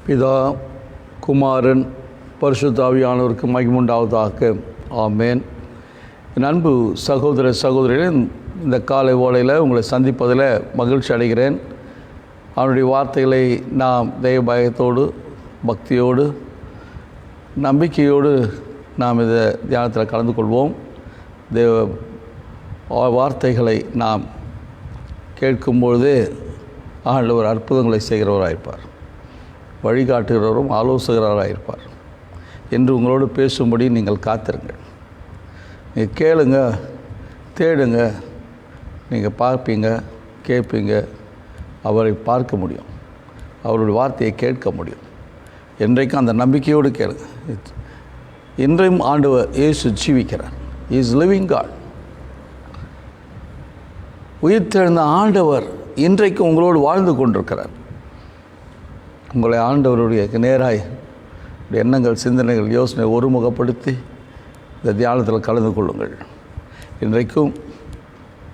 பிதா, குமாரன், பரிசுத்த ஆவியானவருக்கு மகிமுண்டாவதாக. ஆமேன். என் அன்பு சகோதர சகோதரிகளே, இந்த காலை வேளையில் உங்களை சந்திப்பதில் மகிழ்ச்சி அடைகிறேன். அவனுடைய வார்த்தைகளை நாம் தெய்வ பயத்தோடு, பக்தியோடு, நம்பிக்கையோடு நாம் இதை தியானத்தில் கலந்து கொள்வோம். தேவ வார்த்தைகளை நாம் கேட்கும்பொழுதே ஆண்டவர் அற்புதங்களை செய்கிறவராயிருப்பார், வழிகாட்டுகிறவரும் ஆலோசகராயிருப்பார் என்று உங்களோடு பேசும்படி நீங்கள் காத்திருங்கள். நீங்கள் கேளுங்க, தேடுங்க, நீங்கள் பார்ப்பீங்க, கேட்பீங்க, அவரை பார்க்க முடியும், அவருடைய வார்த்தையை கேட்க முடியும். என்றைக்கும் அந்த நம்பிக்கையோடு கேளுங்க. இன்றையும் ஆண்டவர் இயேசு ஜீவிக்கிறார். Is living God. உயிர்த்தெழுந்த ஆண்டவர் இன்றைக்கு உங்களோடு வாழ்ந்து கொண்டிருக்கிறார். உங்களை ஆண்டவருடைய நேராய் எண்ணங்கள், சிந்தனைகள், யோசனை ஒருமுகப்படுத்தி இந்த தியானத்தில் கலந்து கொள்ளுங்கள். இன்றைக்கும்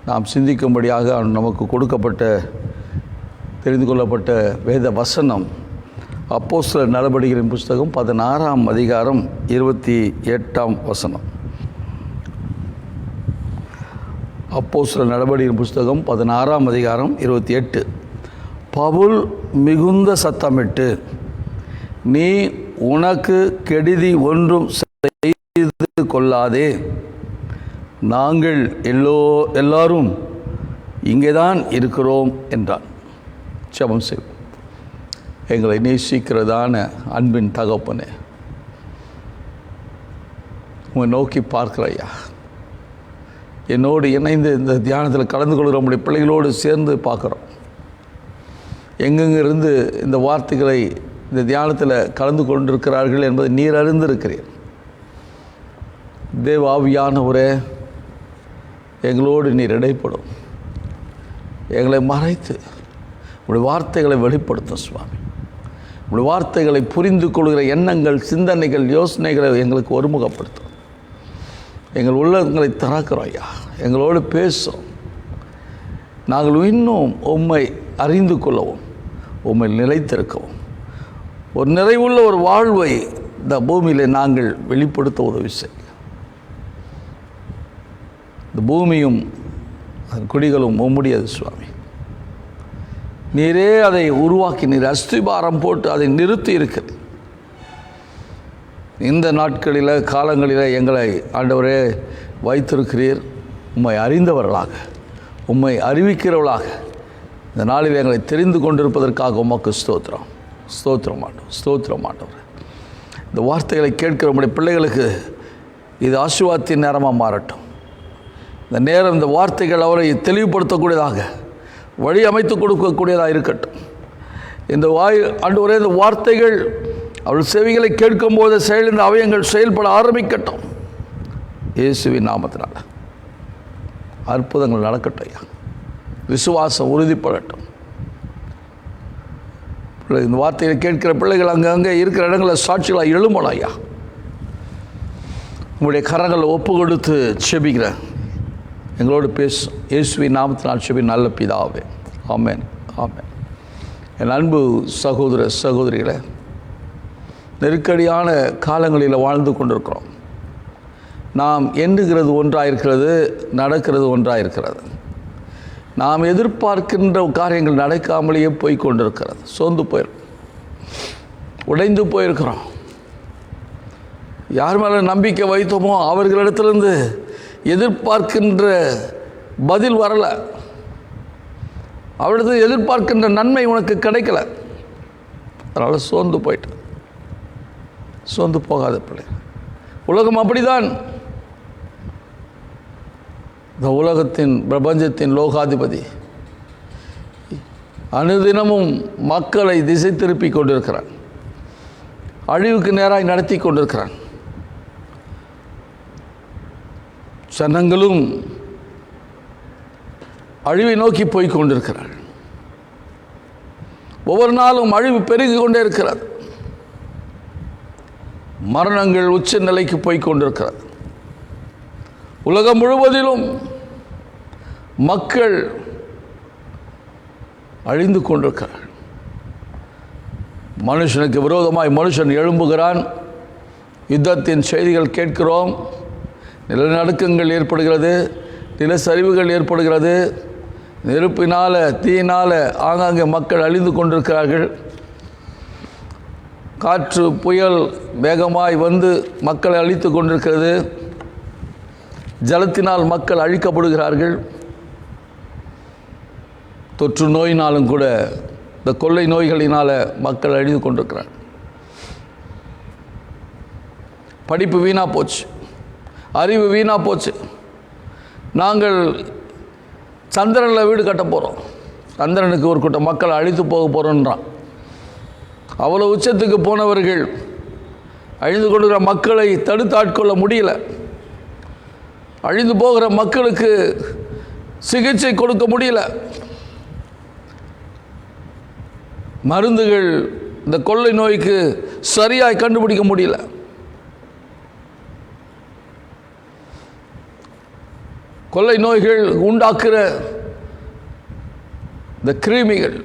நாம் சிந்திக்கும்படியாக நமக்கு கொடுக்கப்பட்ட, தெரிந்து கொள்ளப்பட்ட வேத வசனம் அப்போஸ்தலர் நடபடிகளின் புஸ்தகம் 16ஆம் அதிகாரம் 28ஆம் வசனம். அப்போஸ்தலர் நடபடிகளின் புஸ்தகம் 16ஆம் அதிகாரம் 28. பவுல் மிகுந்த சத்தமிட்டு, நீ உனக்கு கெடுதி ஒன்றும் செய்து கொள்ளாதே, நாங்கள் எல்லாரும் இங்கேதான் இருக்கிறோம் என்றான். ஜெபம் செய்வோம். எங்களை நேசிக்கிறதான அன்பின் தகப்பனே, உங்களை நோக்கி பார்க்கிறையா, என்னோடு இணைந்து இந்த தியானத்தில் கலந்து கொள்கிற நம்முடைய பிள்ளைகளோடு சேர்ந்து பார்க்குறோம். எங்கெங்கிருந்து இந்த வார்த்தைகளை இந்த தியானத்தில் கலந்து கொண்டிருக்கிறார்கள் என்பதை நீர் அறிந்திருக்கிறீர். தேவ ஆவியானவரே, எங்களோடு நீர் இடைப்படும், எங்களை மறைத்து உங்களுடைய வார்த்தைகளை வெளிப்படுத்தும் சுவாமி. உங்களுடைய வார்த்தைகளை புரிந்து கொள்கிற எண்ணங்கள், சிந்தனைகள், யோசனைகளை எங்களுக்கு ஒருமுகப்படுத்தும். எங்கள் உள்ளங்களை திறக்கிறோம் ஐயா, எங்களோடு பேசும். நாங்கள் இன்னும் உம்மை அறிந்து கொள்ளவும், உம்மை நிலைத்திருக்கவும், ஒரு நிறைவுள்ள ஒரு வாழ்வை இந்த பூமியில் நாங்கள் வெளிப்படுத்த உதவி செய்ய. இந்த பூமியும் அதன் குடிகளும் உம்முடையது சுவாமி. நீரே அதை உருவாக்கி, நீர் அஸ்திபாரம் போட்டு அதை நிறுத்தி இருக்கிறது. இந்த நாட்களில், காலங்களில் எங்களை ஆண்டவரே வைத்திருக்கிறீர். உம்மை அறிந்தவர்களாக, உம்மை அறிவிக்கிறவர்களாக இந்த நாளில் எங்களை தெரிந்து கொண்டிருப்பதற்காக உமக்கு ஸ்தோத்திரம். ஸ்தோத்திரம் ஆண்டவர், ஸ்தோத்திரம் ஆண்டவர். இந்த வார்த்தைகளை கேட்கிற நம்முடைய பிள்ளைகளுக்கு இது ஆசீர்வாதத்தின் நேரமாக மாறட்டும். இந்த நேரம், இந்த வார்த்தைகள் அவரை தெளிவுபடுத்தக்கூடியதாக, வழி அமைத்து கொடுக்கக்கூடியதாக இருக்கட்டும். இந்த ஆண்டவரே, இந்த வார்த்தைகள் அவள் செவிகளை கேட்கும்போது செயலின் அவயங்கள் செயல்பட ஆரம்பிக்கட்டும். இயேசுவின் நாமத்தினால் அற்புதங்கள் நடக்கட்டும் ஐயா. விசுவாசம் உறுதிப்படட்டும். இந்த வார்த்தையை கேட்கிற பிள்ளைகள் அங்கங்கே இருக்கிற இடங்களில் சாட்சிகளாக எழும்பணும் ஐயா. உங்களுடைய கரங்களை ஒப்பு கொடுத்து செபிக்கிறேன். எங்களோடு பேசும். இயேசுவின் நாமத்தினால் செபி நல்ல பிதாவே. ஆமென், ஆமென். என் அன்பு சகோதர சகோதரிகளை, நெருக்கடியான காலங்களில் வாழ்ந்து கொண்டிருக்கிறோம். நாம் எண்ணுகிறது ஒன்றாயிருக்கிறது, நடக்கிறது ஒன்றாயிருக்கிறது. நாம் எதிர்பார்க்கின்ற காரியங்கள் நடக்காமலேயே போய் கொண்டிருக்கிறது. சோர்ந்து போயிருக்கோம், உடைந்து போயிருக்கிறோம். யார் மேலே நம்பிக்கை வைத்தோமோ அவர்களிடத்திலிருந்து எதிர்பார்க்கின்ற பதில் வரலை. அவரிடத்தில் எதிர்பார்க்கின்ற நன்மை உனக்கு கிடைக்கல. அதனால் சோர்ந்து போயிட்டு. சோர்ந்து போகாத பிள்ளை. உலகம் அப்படிதான். இந்த உலகத்தின், பிரபஞ்சத்தின் லோகாதிபதி அனுதினமும் மக்களை திசை திருப்பி கொண்டிருக்கிறான். அழிவுக்கு நேராக நடத்தி கொண்டிருக்கிறான். ஜனங்களும் அழிவை நோக்கி போய் கொண்டிருக்கிறார். ஒவ்வொரு நாளும் அழிவு பெருகி கொண்டே இருக்கிறது. மரணங்கள் உச்ச நிலைக்கு போய் கொண்டிருக்கிறது. உலகம் முழுவதிலும் மக்கள் அழிந்து கொண்டிருக்கிறார்கள். மனுஷனுக்கு விரோதமாய் மனுஷன் எழும்புகிறான். யுத்தத்தின் செய்திகள் கேட்கிறோம். நிலநடுக்கங்கள் ஏற்படுகிறது, நிலச்சரிவுகள் ஏற்படுகிறது, நெருப்பினால் தீயினால் ஆங்காங்கே மக்கள் அழிந்து கொண்டிருக்கிறார்கள். காற்று புயல் வேகமாய் வந்து மக்களை அழித்து கொண்டிருக்கிறது. ஜலத்தினால் மக்கள் அழிக்கப்படுகிறார்கள். தொற்று நோயினாலும் கூட, இந்த கொள்ளை நோய்களினால் மக்கள் அழிந்து கொண்டிருக்கிறார். படிப்பு வீணாக போச்சு, அறிவு வீணாக போச்சு. நாங்கள் சந்திரனில் வீடு கட்ட போகிறோம், சந்திரனுக்கு ஒரு கூட்டம் மக்கள் அழித்து போக போகிறோன்றான். அவ்வளோ உச்சத்துக்கு போனவர்கள் அழிந்து கொள்கிற மக்களை தடுத்து ஆட்கொள்ள முடியல. அழிந்து போகிற மக்களுக்கு சிகிச்சை கொடுக்க முடியல. மருந்துகள் இந்த கொள்ளை நோய்க்கு சரியாய் கண்டுபிடிக்க முடியல. கொள்ளை நோய்கள் உண்டாக்குற இந்த கிருமிகள்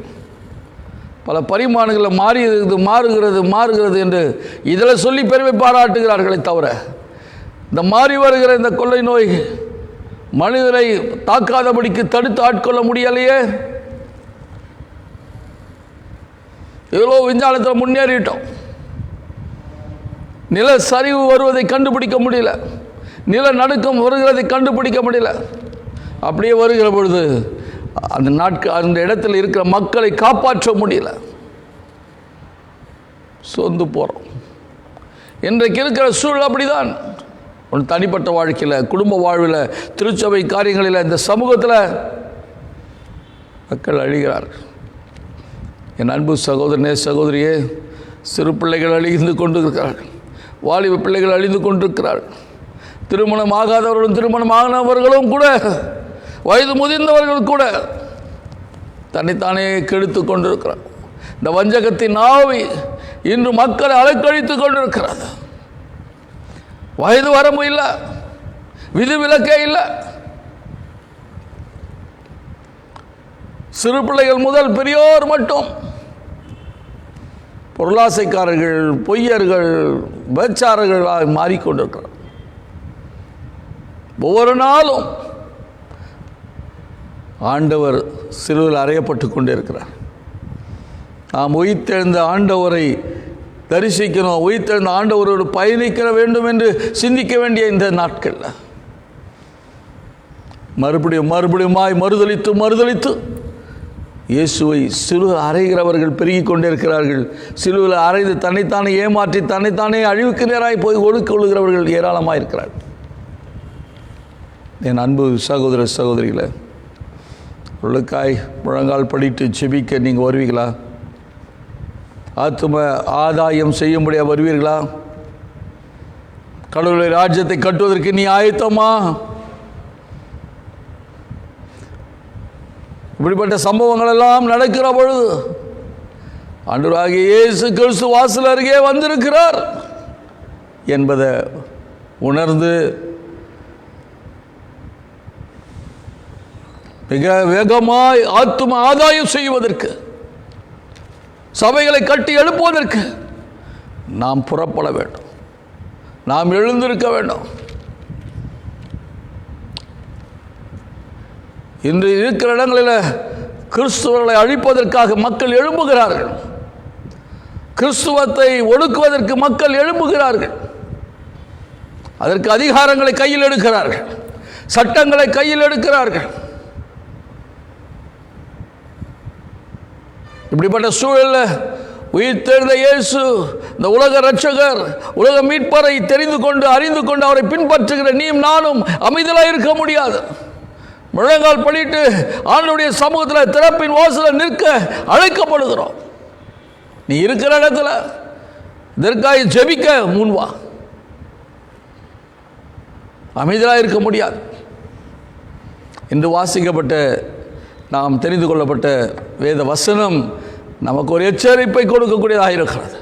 பல பரிமாணங்களில் மாறுகிறது என்று இதில் சொல்லி பெருமை பாராட்டுகிறார்களே தவிர, இந்த மாறி வருகிற இந்த கொள்ளை நோய் மனிதரை தாக்காதபடிக்கு தடுத்து ஆட்கொள்ள முடியலையே. எவ்வளோ விஞ்ஞானத்தில் முன்னேறிட்டோம். நில சரிவு வருவதை கண்டுபிடிக்க முடியல, நிலநடுக்கம் வருகிறதை கண்டுபிடிக்க முடியல. அப்படியே வருகிற பொழுது அந்த இடத்துல இருக்கிற மக்களை காப்பாற்ற முடியல. சொந்து போகிறோம். இன்றைக்கு இருக்கிற சூழல் அப்படிதான். ஒரு தனிப்பட்ட வாழ்க்கையில், குடும்ப வாழ்வில், திருச்சபை காரியங்களில், இந்த சமூகத்தில் மக்கள் அழிகிறார்கள். என் அன்பு சகோதரனே, சகோதரியே, சிறு பிள்ளைகள் அழிந்து கொண்டிருக்கிறார்கள், வாலிப பிள்ளைகள் அழிந்து கொண்டிருக்கிறார்கள். திருமணம் ஆகாதவர்களும் திருமணம் ஆனவர்களும் கூட, வயது முதிர்ந்தவர்கள் கூட தன்னைத்தானே கெடுத்து கொண்டிருக்கிறார். இந்த வஞ்சகத்தின் ஆவி இன்று மக்களை அலைக்கழித்து கொண்டிருக்கிறது. வயது வரம்பு இல்லை, விதிவிலக்கே இல்லை. சிறு பிள்ளைகள் முதல் பெரியோர் மட்டும் பொருளாசைக்காரர்கள், பொய்யர்கள், பேச்சாரர்களாக மாறிக்கொண்டிருக்கிறார். ஒவ்வொரு நாளும் ஆண்டவர் சிலுவையில் அறையப்பட்டு கொண்டே இருக்கிறார். நாம் உயிர்த்தெழுந்த ஆண்டவரை தரிசிக்கணும், உயிர்த்தெழுந்த ஆண்டவரோடு பயணிக்க வேண்டும் என்று சிந்திக்க வேண்டிய இந்த நாட்களில் மறுபடியுமாய் மறுதலித்து இயேசுவை சிலுவையில் அறைகிறவர்கள் பெருகி கொண்டே இருக்கிறார்கள். சிலுவையில் அறைந்து தன்னைத்தானே ஏமாற்றி தன்னைத்தானே அழிவுக்கு நேராய் போய் ஒடுக்கொள்ளுகிறவர்கள் ஏராளமாக இருக்கிறார்கள். என் அன்பு சகோதர சகோதரிகளை, உங்களுக்காய் முழங்கால் படிட்டு செபிக்க நீங்கள் வருவீங்களா? ஆத்தும ஆதாயம் செய்யும்படியாக வருவீர்களா? கடவுளுடைய ராஜ்யத்தை கட்டுவதற்கு நீ ஆயத்தமா? இப்படிப்பட்ட சம்பவங்கள் எல்லாம் நடக்கிற பொழுது ஆண்டவராகிய இயேசு கிறிஸ்து வாசல் அருகே வந்திருக்கிறார் என்பதை உணர்ந்து மிக வேகமாய் ஆத்தும ஆதாயம் செய்வதற்கு, சபைகளை கட்டி எழுப்புவதற்கு நாம் புறப்பட வேண்டும். நாம் எழுந்திருக்க வேண்டும். இன்று இருக்கிற இடங்களில் கிறிஸ்துவர்களை அழிப்பதற்காக மக்கள் எழும்புகிறார்கள். கிறிஸ்துவத்தை ஒடுக்குவதற்கு மக்கள் எழும்புகிறார்கள். அதற்கு அதிகாரங்களை கையில் எடுக்கிறார்கள், சட்டங்களை கையில் எடுக்கிறார்கள். இப்படிப்பட்ட சூழலில் உயிர்த்தெழுந்த இயேசு, இந்த உலக இரட்சகர், உலக மீட்பரை தெரிந்து கொண்டு அறிந்து கொண்டு அவரை பின்பற்றுகிற நீயும் நானும் அமைதியாக இருக்க முடியாது. முழங்கால் படிட்டு ஆண்டவருடைய சமூகத்தில் திறப்பின் வாசலில் நிற்க அழைக்கப்படுகிறோம். நீ இருக்கிற இடத்துல இதற்காக ஜெபிக்க முன்வா. அமைதியாக இருக்க முடியாது. இன்று வாசிக்கப்பட்ட, நாம் தெரிந்து கொள்ளப்பட்ட வேத வசனம் நமக்கு ஒரு எச்சரிப்பை கொடுக்கக்கூடியதாக இருக்கிறது.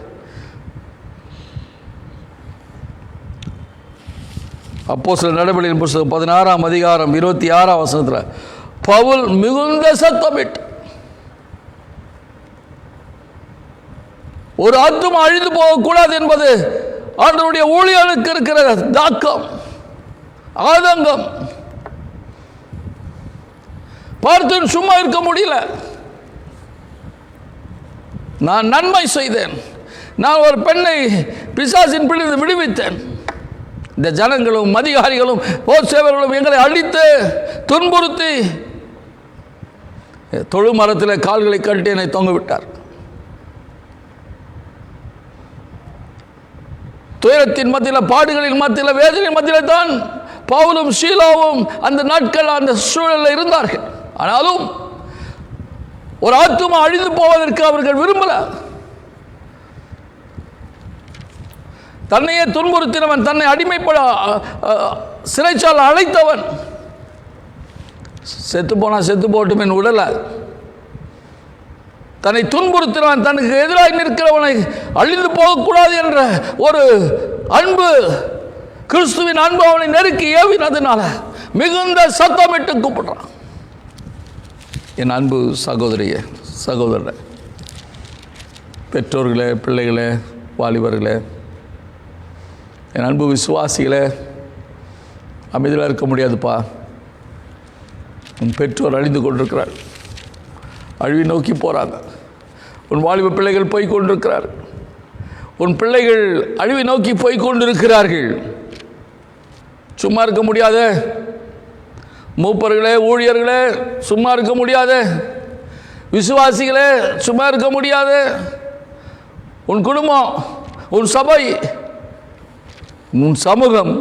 அப்போஸ்தலர் நடபடிகளின் புத்தகம் 16ஆம் அதிகாரம் 26ஆம் வசனத்தில் பவுல் மிகுந்த சத்தமிட்டு ஒரு ஆத்துமா அழிந்து போகக்கூடாது என்பது ஆண்டவருடைய ஊழியர்களுக்கு இருக்கிற தாக்கம், ஆதங்கம். பார்த்து சும்மா இருக்க முடியல. நான் நன்மை செய்தேன், நான் ஒரு பெண்ணை பிசாசின் பிடித்து விடுவித்தேன். இந்த ஜனங்களும் அதிகாரிகளும் போர் சேவர்களும் எங்களை அழித்து துன்புறுத்தி தொழு மரத்தில் கால்களை கட்டி என்னை தொங்கவிட்டார். துயரத்தின் மத்தியில், பாடுகளின் மத்தியில், வேதனையின் மத்தியில் தான் பவுலும் சீலாவும் அந்த நாட்கள் அந்த சூழலில் இருந்தார்கள். ஆனாலும் ஒரு ஆத்துமா அழிந்து போவதற்கு அவர்கள் விரும்பல. தன்னையே துன்புறுத்தினவன், தன்னை அடிமைப்பட சிறைச்சாலை அழைத்தவன், செத்து போனா செத்து போட்டும் என் உடலை, தன்னை துன்புறுத்தினவன், தனக்கு எதிராக நிற்கிறவனை அழிந்து போகக்கூடாது என்ற ஒரு அன்பு, கிறிஸ்துவின் அன்பு அவனை நெருக்கி ஏவினதுனால மிகுந்த சத்தமிட்டு கூப்பிடுறான். என் அன்பு சகோதரியே, சகோதரரே, பெற்றோர்களே, பிள்ளைகளே, வாலிபர்களே, என் அன்பு விசுவாசிகளே, அமைதியாக இருக்க முடியாதுப்பா. உன் பெற்றோர் அழிந்து கொண்டிருக்கிறார், அழிவை நோக்கி போகிறாங்க. உன் வாலிப பிள்ளைகள் போய் கொண்டிருக்கிறார், உன் பிள்ளைகள் அழிவை நோக்கி போய் கொண்டிருக்கிறார்கள். சும்மா இருக்க முடியாத மூப்பர்களே, ஊழியர்களே, சும்மா இருக்க முடியாத விசுவாசிகளே, சும்மா இருக்க முடியாத உன் குடும்பம், உன் சபை, உன் சமூகம்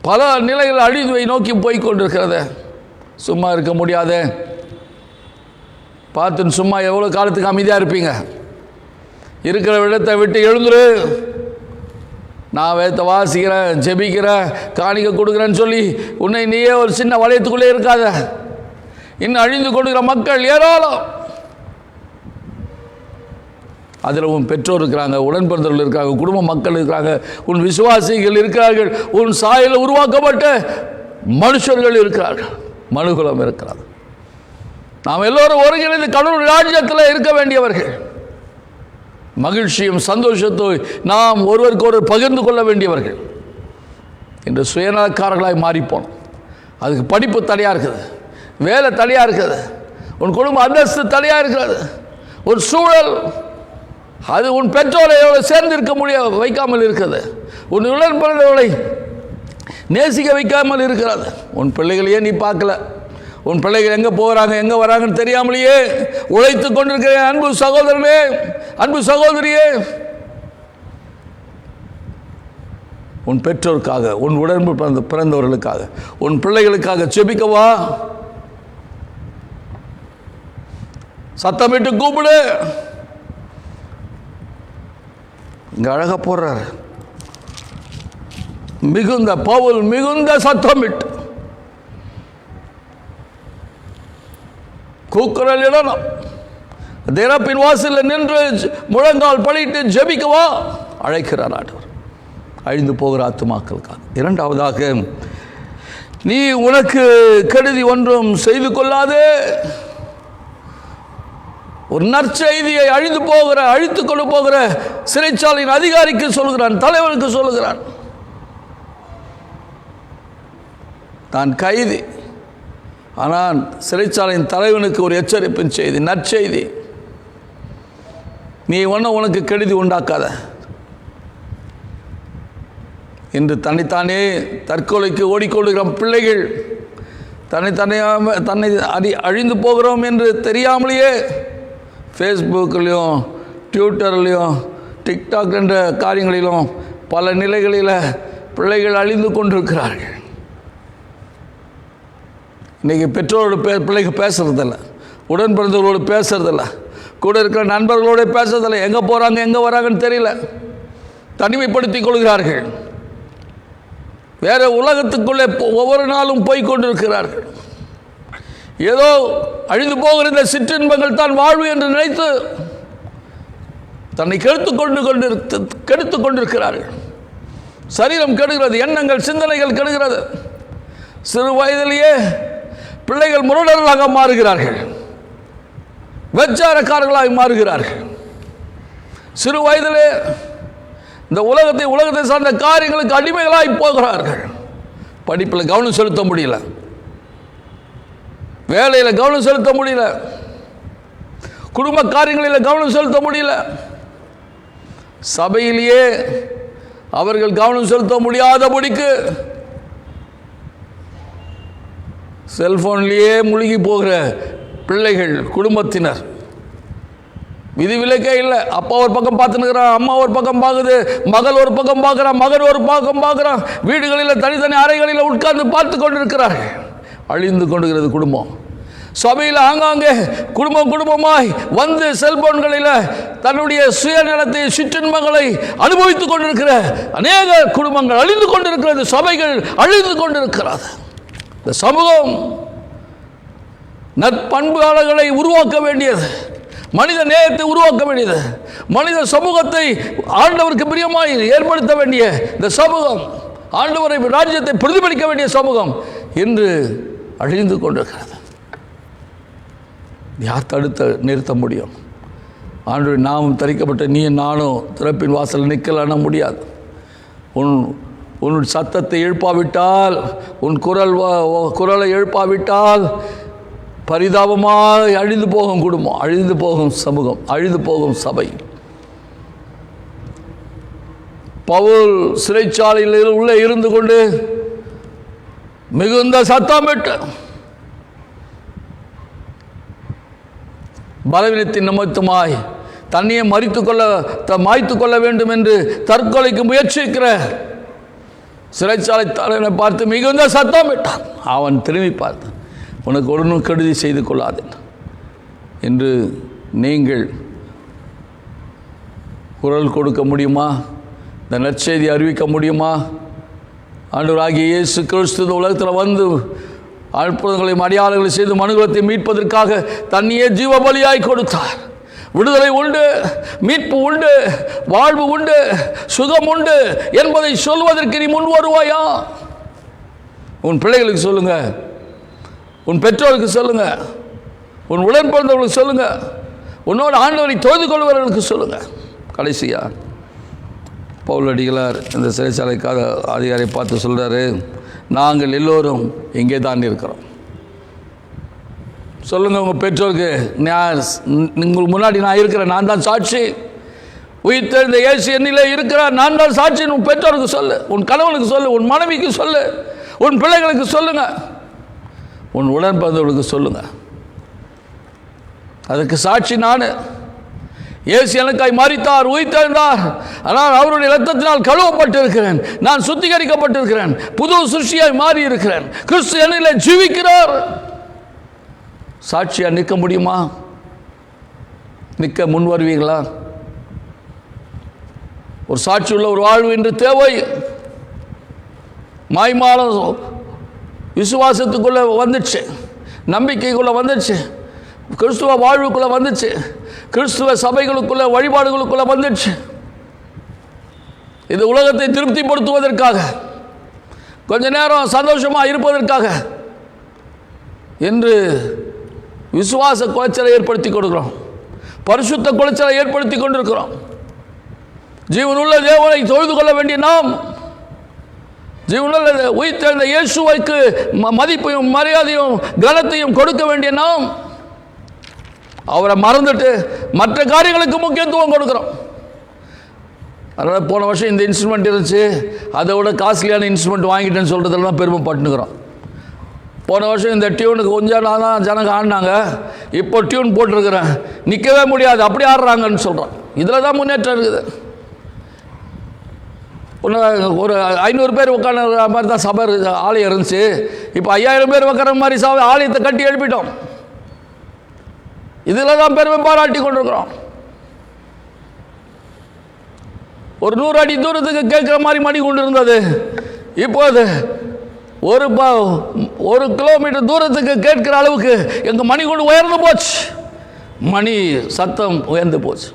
பல நிலைகள் அழிவை நோக்கி போய் கொண்டிருக்கிறத சும்மா இருக்க முடியாத. பார்த்துன்னு சும்மா எவ்வளோ காலத்துக்கு அமைதியாக இருப்பீங்க? இருக்கிற இடத்தை விட்டு எழுந்துரு. நான் வேதத்தை வாசிக்கிறேன், ஜெபிக்கிறேன், காணிக்க கொடுக்குறேன்னு சொல்லி உன்னை நீயே ஒரு சின்ன வளையத்துக்குள்ளே இருக்காத. இன்னும் அழிந்து கொடுக்குற மக்கள் ஏராளம். அதில் உன் பெற்றோர் இருக்கிறாங்க, உடன் பிறந்தவர்கள் இருக்கிறாங்க, குடும்ப மக்கள் இருக்கிறாங்க, உன் விசுவாசிகள் இருக்கிறார்கள், உன் சாயலில் உருவாக்கப்பட்ட மனுஷர்கள் இருக்கிறார்கள், மனுகுலம் இருக்கிறார். நாம் எல்லோரும் ஒருங்கிணைந்து கடவுள் ராஜ்யத்தில் இருக்க வேண்டியவர்கள். மகிழ்ச்சியும் சந்தோஷத்தை நாம் ஒருவருக்கு ஒரு பகிர்ந்து கொள்ள வேண்டியவர்கள். இன்று சுயநலக்காரர்களாய் மாறிப்போனோம். அதுக்கு படிப்பு தடையாக இருக்குது, வேலை தடையாக இருக்குது, உன் குடும்ப அந்தஸ்து தடையாக இருக்கிறது, ஒரு சூழல் அது உன் பெற்றோரை சேர்ந்திருக்க வைக்காமல் இருக்கிறது, உன் உடன் பிறந்தவர்களை நேசிக்க வைக்காமல் இருக்கிறது. உன் பிள்ளைகளையே நீ பார்க்கல. உன் பிள்ளைகள் எங்கே போகிறாங்க, எங்கே வராங்கன்னு தெரியாமலேயே உழைத்து கொண்டிருக்கிற அன்பு சகோதரனே, அன்பு சகோதரியே, உன் பெற்றோருக்காக, உன் உடன் பிறந்தவர்களுக்காக, உன் பிள்ளைகளுக்காக ஜெபிக்கவா? சத்தமிட்டு கூப்பிடு. இங்க அழகா போடுறார், மிகுந்த பவுல் மிகுந்த சத்தமிட்டு கூக்குரல் இடணும். திறப்பின் வாசலில் நின்று முழங்கால் படிட்டு ஜெபிக்கவா அழைக்கிறார் ஆண்டவர், அழிந்து போகிற ஆத்துமாக்களுக்காக. இரண்டாவதாக, நீ உனக்கு கெடுதி ஒன்றும் செய்து கொள்ளாதே. ஒரு நற்செய்தியை அழித்துக் கொண்டு போகிற சிறைச்சாலையின் அதிகாரிக்கு சொல்கிறான், தலைவனுக்கு சொல்லுகிறான். தான் கைதி, ஆனால் சிறைச்சாலையின் தலைவனுக்கு ஒரு எச்சரிப்பின் செய்தி, நற்செய்தி. நீ உனக்கு கெடுதி உண்டாக்காத. இன்று தன்னைத்தானே தற்கொலைக்கு ஓடிக்கொள்கிற பிள்ளைகள், தன்னை அழிந்து போகிறோம் என்று தெரியாமலேயே ஃபேஸ்புக்லேயும் ட்விட்டர்லேயும் டிக்டாக் என்ற காரியங்களிலும் பல நிலைகளில் பிள்ளைகள் அழிந்து கொண்டிருக்கிறார்கள். இன்றைக்கி பெற்றோரோடு பிள்ளைகள் பேசுகிறதில்ல, உடன் பிறந்தவர்களோடு பேசுறதில்ல, கூட இருக்கிற நண்பர்களோடு பேசுறதில்லை, எங்கே போகிறாங்க எங்கே வராங்கன்னு தெரியல, தனிமைப்படுத்திக் கொள்கிறார்கள். வேறு உலகத்துக்குள்ளே ஒவ்வொரு நாளும் போய்கொண்டிருக்கிறார்கள். ஏதோ அழிந்து போகிற இந்த சிற்றின்பங்கள் தான் வாழ்வு என்று நினைத்து தன்னை கெடுத்து கொண்டிருக்கிறார்கள். சரீரம் கெடுகிறது, எண்ணங்கள் சிந்தனைகள் கெடுகிறது. சிறு வயதிலேயே பிள்ளைகள் முரடர்களாக மாறுகிறார்கள், விபச்சாரக்காரர்களாக மாறுகிறார்கள். சிறு வயதிலே இந்த உலகத்தை சார்ந்த காரியங்களுக்கு அடிமைகளாய் போகிறார்கள். படிப்பில் கவனம் செலுத்த முடியல, வேலையில் கவனம் செலுத்த முடியல, குடும்ப காரியங்களில் கவனம் செலுத்த முடியல. சபையிலேயே அவர்கள் கவனம் செலுத்த முடியாதபடிக்கு செல்போன்லேயே மூழ்கி போகிற பிள்ளைகள், குடும்பத்தினர். விதிவிலக்கே இல்லை. அப்பா ஒரு பக்கம் பார்த்துனுக்கிறான், அம்மா ஒரு பக்கம் பார்க்குது, மகள் ஒரு பக்கம் பார்க்குறான், மகன் ஒரு பக்கம் பார்க்குறான். வீடுகளில் தனித்தனி அறைகளில் உட்கார்ந்து பார்த்து கொண்டிருக்கிறார்கள். அழிந்து கொண்டிருக்கிறது குடும்பம். சபையில் ஆங்காங்கே குடும்பமாய் வந்து செல்போன்களில் தன்னுடைய சுயநலத்தை, சிற்றின்பங்களை அனுபவித்துக் கொண்டிருக்கிற அநேக குடும்பங்கள் அழிந்து கொண்டிருக்கிறது. சபைகள் அழிந்து கொண்டிருக்கிறது. இந்த சமூகம் நற்பண்பாளர்களை உருவாக்க வேண்டியது, மனித நேயத்தை உருவாக்க வேண்டியது, மனித சமூகத்தை ஆண்டவருக்கு பிரியமாய் ஏற்படுத்த வேண்டிய இந்த சமூகம், ஆண்டவரை ராஜ்யத்தை பிரதிபலிக்க வேண்டிய சமூகம் என்று அழிந்து கொண்டிருக்கிறது. யார் தடுத்து நிறுத்த முடியும்? ஆண்டவரின் நாமம் தரிக்கப்பட்ட நீ நானும் திறப்பின் வாசல் நிற்கலான முடியாது. உன் சத்தத்தை எழுப்பாவிட்டால், உன் குரலை எழுப்பாவிட்டால் பரிதாபமாக அழிந்து போகும் குடும்பம், அழிந்து போகும் சமூகம், அழிந்து போகும் சபை. பவுல் சிறைச்சாலையில் உள்ளே இருந்து கொண்டு மிகுந்த சத்தமிட்டு பலவீனத்தின் நிமித்தமாய் தன்னையே மாய்த்து கொள்ள வேண்டும் என்று தற்கொலைக்கு முயற்சிக்கிற சிறைச்சாலை தலைவனை பார்த்து மிகுந்த சத்தமிட்டான். அவன் திரும்பி பார்த்தான், உனக்கு ஒன்றும் கெடுதி செய்து கொள்ளாதேன் என்று நீங்கள் குரல் கொடுக்க முடியுமா? இந்த நற்செய்தி அறிவிக்க முடியுமா? ஆண்டவராகிய இயேசு கிறிஸ்து இந்த உலகத்தில் வந்து அற்புதங்களையும் அடையாளங்களை செய்து மனுகுலத்தை மீட்பதற்காக தன்னையே ஜீவ பலியாய் கொடுத்தார். விடுதலை உண்டு, மீட்பு உண்டு, வாழ்வு உண்டு, சுகம் உண்டு என்பதை சொல்வதற்கு நீ முன் வருவாயா? உன் பிள்ளைகளுக்கு சொல்லுங்க, உன் பெற்றோருக்கு சொல்லுங்க, உன் உடன் பிறந்தவர்களுக்கு சொல்லுங்க, உன்னோட ஆண்டவரை தொழுது கொள்வர்களுக்கு சொல்லுங்க. கடைசியா பவுல் அடிகளார் இந்த சிறைச்சாலைக்காக அதிகாரியை பார்த்து சொல்கிறாரு, நாங்கள் எல்லோரும் இங்கே தான் இருக்கிறோம். சொல்லுங்கள் உங்கள் பெற்றோருக்கு, உங்களுக்கு முன்னாடி நான் இருக்கிறேன், நான் தான் சாட்சி. உயிர்த்தெழுந்த இயேசு என்னிலே இருக்கிறார், நான் தான் சாட்சி. உன் பெற்றோருக்கு சொல்லு, உன் கணவனுக்கு சொல்லு, உன் மனைவிக்கு சொல்லு, உன் பிள்ளைகளுக்கு சொல்லுங்க, உன் உடன் பிறந்தவர்களுக்கு சொல்லுங்க. அதுக்கு சாட்சி நான். இயேசு எனக்காய் மரித்தார், உயிர்த்தெழுந்தார், ஆனால் அவருடைய இரத்தத்தினால் கழுவப்பட்டு இருக்கிறேன், நான் சுத்திகரிக்கப்பட்டிருக்கிறேன், புது சிருஷ்டியாய் மாறி இருக்கிறேன், கிறிஸ்து என்னிலே ஜீவிக்கிறார். சாட்சியா நிற்க முடியுமா? நிற்க முன் வருவீங்களா? ஒரு சாட்சி உள்ள ஒரு வாழ்வு என்று தேவை. மாய்மாலம் விசுவாசத்துக்குள்ளே வந்துச்சு, நம்பிக்கைக்குள்ளே வந்துச்சு, கிறிஸ்துவ வாழ்வுக்குள்ளே வந்துச்சு, கிறிஸ்துவ சபைகளுக்குள்ள வழிபாடுகளுக்குள்ள வந்துச்சு. இது உலகத்தை திருப்திப்படுத்துவதற்காக, கொஞ்ச நேரம் சந்தோஷமாக இருப்பதற்காக என்று விசுவாச குலைச்சலை ஏற்படுத்தி கொடுக்கிறோம், பரிசுத்த குலைச்சலை ஏற்படுத்தி கொண்டிருக்கிறோம். ஜீவனுள்ள தேவனை தொழுது கொள்ள வேண்டிய நாம், ஜீவனுள்ள உயிர்த்தெழுந்த இயேசுவுக்கு மதிப்பையும் மரியாதையும் கனத்தையும் கொடுக்க வேண்டிய நாம் அவரை மறந்துட்டு மற்ற காரியங்களுக்கு முக்கியத்துவம் கொடுக்குறோம். அதனால் போன வருஷம் இந்த இன்ஸ்ட்ருமெண்ட் இருந்துச்சு, அதை விட காஸ்ட்லியான இன்ஸ்ட்ருமெண்ட் வாங்கிட்டேன்னு சொல்கிறதுல தான் பெருமைப்பட்டுனுக்குறோம். போன வருஷம் இந்த டியூனுக்கு கொஞ்சம் நான் தான் ஜனங்க ஆடினாங்க, இப்போ டியூன் போட்டிருக்கிறேன், நிற்கவே முடியாது அப்படி ஆடுறாங்கன்னு சொல்கிறோம். இதில் தான் முன்னேற்றம் இருக்குது. ஒரு 500 பேர் உட்கார மாதிரி தான் சபை ஆலயம் இருந்துச்சு, இப்போ 5000 பேர் உட்கார மாதிரி சபை ஆலயத்தை கட்டி எழுப்பிட்டோம். இதில் தான் பெருமை பாராட்டி கொண்டிருக்கிறோம். ஒரு 100 அடி தூரத்துக்கு கேட்குற மாதிரி மணி கொண்டு இருந்தது, இப்போது 1 கிலோமீட்டர் தூரத்துக்கு கேட்கிற அளவுக்கு எங்கள் மணி கொண்டு உயர்ந்து போச்சு, மணி சத்தம் உயர்ந்து போச்சு.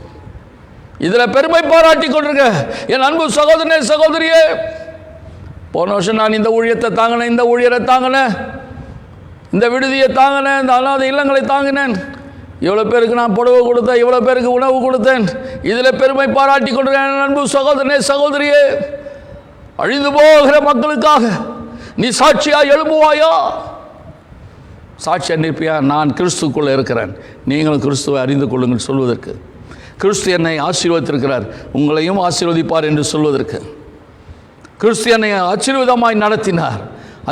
இதில் பெருமை பாராட்டி கொண்டிருக்க என் அன்பு சகோதரனே சகோதரியே, போன வருஷம் நான் இந்த ஊழியத்தை தாங்கினேன், இந்த ஊழியரை தாங்கினேன், இந்த விடுதியை தாங்கினேன், இந்த அனாதை இல்லங்களை தாங்கினேன், இவ்வளோ பேருக்கு நான் புடவை கொடுத்தேன், இவ்வளோ பேருக்கு உணவு கொடுத்தேன், இதில் பெருமை பாராட்டி கொண்டிருக்கேன். அன்பு சகோதரனே, சகோதரியே, அழிந்து போகிற மக்களுக்காக நீ சாட்சியாக எழும்புவாயா? சாட்சியாக நிற்பியா? நான் கிறிஸ்துக்குள்ளே இருக்கிறேன், நீங்களும் கிறிஸ்துவை அறிந்து கொள்ளுங்கள் சொல்வதற்கு. கிறிஸ்து என்னை ஆசீர்வதித்திருக்கிறார், உங்களையும் ஆசீர்வதிப்பார் என்று சொல்வதற்கு. கிறிஸ்து என்னை ஆசீர்வாதமாய் நடத்தினார்,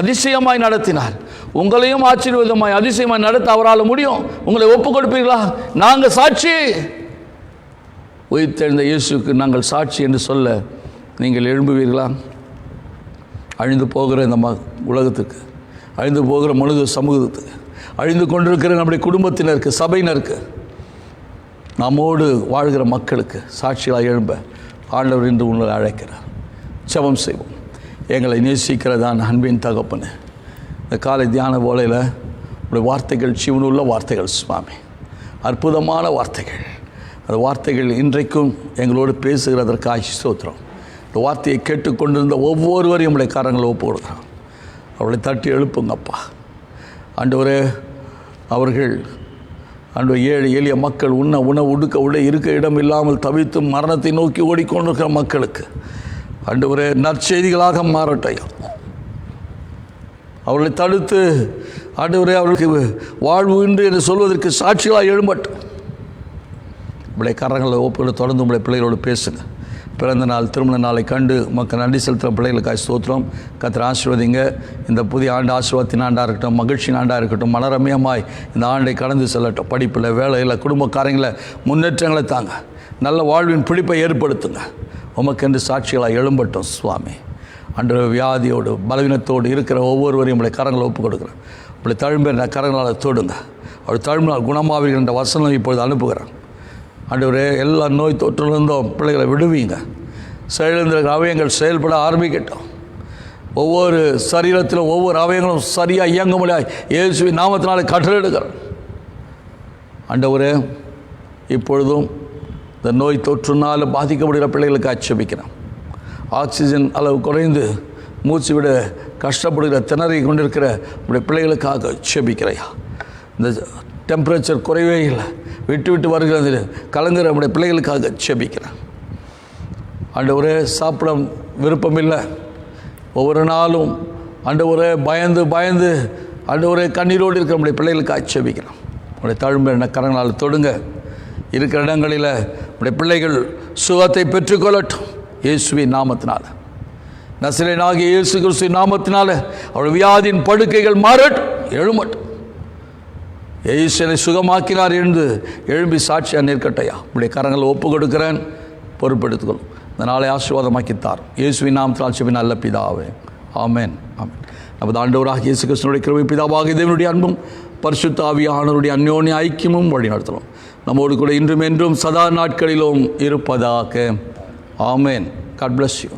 அதிசயமாய் நடத்தினார், உங்களையும் ஆசீர்வாதமாய் அதிசயமாய் நடத்த அவரால் முடியும். உங்களை ஒப்புக் கொடுப்பீர்களா? நாங்கள் சாட்சி, உயிர்த்தெழுந்த இயேசுக்கு நாங்கள் சாட்சி என்று சொல்ல நீங்கள் எழும்புவீர்களா? அழிந்து போகிற இந்த உலகத்துக்கு, அழிந்து போகிற மனித சமூகத்துக்கு, அழிந்து கொண்டிருக்கிற நம்முடைய குடும்பத்தினருக்கு, சபையினருக்கு, நம்மோடு வாழ்கிற மக்களுக்கு சாட்சியாக எழும்ப ஆண்டவர் இன்று உங்களை அழைக்கிறார். ஜெபம் செய்வோம். எங்களை நேசிக்கிறதான் அன்பின் தகப்பனே, இந்த காலை தியான வேளையில் உடைய வார்த்தைகள் ஜீவனுள்ள வார்த்தைகள் சுவாமி, அற்புதமான வார்த்தைகள். அந்த வார்த்தைகள் இன்றைக்கும் எங்களோடு பேசுகிறதற்காக ஸ்தோத்திரம். இந்த வார்த்தையை கேட்டுக்கொண்டிருந்த ஒவ்வொருவரையும் உடைய காரங்களை ஒப்பு கொடுக்குறோம். அவளை தட்டி எழுப்புங்கப்பா ஆண்டவரே. அவர்கள் ஆண்டவர் ஏழை எளிய மக்கள், உணவு உடுக்க இருக்க இடம் இல்லாமல் தவித்து மரணத்தை நோக்கி ஓடிக்கொண்டிருக்கிற மக்களுக்கு ஆண்டவரே நற்செய்திகளாக மாறட்டையும். அவர்களை தடுத்து ஆண்டவரே அவர்களுக்கு வாழ்வு இன்று என்று சொல்வதற்கு சாட்சிகளாக எழும்பட்டும். உடைய கரங்களை ஒப்புகளை தொடர்ந்து உடைய பிள்ளைகளோடு பேசுங்க. பிறந்த நாள், திருமண நாளை கண்டு மக்கள் நன்றி செலுத்துகிற பிள்ளைகளுக்காக ஸ்தோத்திரம். கர்த்தர் ஆசீர்வதிங்க. இந்த புதிய ஆண்டு ஆசீர்வாதத்தின் ஆண்டாக இருக்கட்டும், மகிழ்ச்சியின் ஆண்டாக இருக்கட்டும், மனரம்யமாய் இந்த ஆண்டை கடந்து செல்லட்டும். படிப்பில், வேலையில், குடும்ப காரியங்களை, முன்னேற்றங்களை தாங்க. நல்ல வாழ்வின் பிடிப்பை ஏற்படுத்துங்க. உமக்கென்று சாட்சிகளாக எழும்பட்டும் சுவாமி. அன்று வியாதியோடு பலவீனத்தோடு இருக்கிற ஒவ்வொருவரையும் உடைய கரங்களை ஒப்புக் கொடுக்குறேன். உடைய தழும்பை கரங்களால் தொடுங்க. அவருடைய தழும்பினால் குணமாவீர்கள் என்ற வசனம் இப்பொழுது அனுப்புகிறேன். ஆண்டவரே, எல்லா நோய் தொற்றிலிருந்தும் பிள்ளைகளை விடுவீங்க. செயலிழந்த அவயங்கள் செயல்பட ஆரம்பிக்கட்டும். ஒவ்வொரு சரீரத்திலும் ஒவ்வொரு அவயங்களும் சரியாக இயங்க முடியாது இயேசுவின் நாமத்தினாலே கட்டளையிடுகிறேன். ஆண்டவரே, இப்பொழுதும் இந்த நோய் தொற்றுனால் பாதிக்கப்படுகிற பிள்ளைகளுக்கு ஆட்சேபிக்கிறேன். ஆக்சிஜன் அளவு குறைந்து மூச்சு விட கஷ்டப்படுகிற திணறி கொண்டிருக்கிற உடைய பிள்ளைகளுக்காக ஆட்சேபிக்கிறையா. இந்த டெம்பரேச்சர் குறைவே இல்லை, விட்டு விட்டு வருகிறது கலங்குற நம்முடைய பிள்ளைகளுக்காக ஜெபிக்கிறேன். ஆண்டவரே, சாப்பிட விருப்பமில்லை, ஒவ்வொரு நாளும் ஆண்டவரே பயந்து பயந்து ஆண்டவரே கண்ணீரோடு இருக்கிற நம்முடைய பிள்ளைகளுக்காக ஜெபிக்கிறேன். உடைய தழும்பு என்ன கரங்களால் தொடுங்க. இருக்கிற இடங்களில் உடைய பிள்ளைகள் சுகத்தை பெற்றுக்கொள்ளட்டும் இயேசுவின் நாமத்தினால். நசரேயனாகிய இயேசு கிறிஸ்துவின் நாமத்தினால அவருடைய வியாதியின் படுக்கைகள் மாறட்டும், எழுமட்டும். இயேசுவை சுகமாக்கினார் என்று எழும்பி சாட்சியாக நிற்கட்டையா. உடைய கரங்களை ஒப்பு கொடுக்கிறேன், பொறுப்பெடுத்துக்கொள்ளும். இந்த நாளை ஆசீர்வாதமாக்கித்தார் இயேசுவின் நாமத்தினால் ஜெபிக்கிறேன் நல்ல பிதாவே, ஆமென், ஆமென். நமது ஆண்டவராகிய இயேசு கிறிஸ்துவினுடைய கிருபை, பிதாவாகிய தேவனுடைய அன்பும் பரிசுத்த ஆவியானவருடைய அந்யோன்ய ஐக்கியமும் வழி நடத்தலும் நம்மோடு கூட இன்றும் என்றும் சதா நாட்களிலும் இருப்பதாக. ஆமென். God bless you.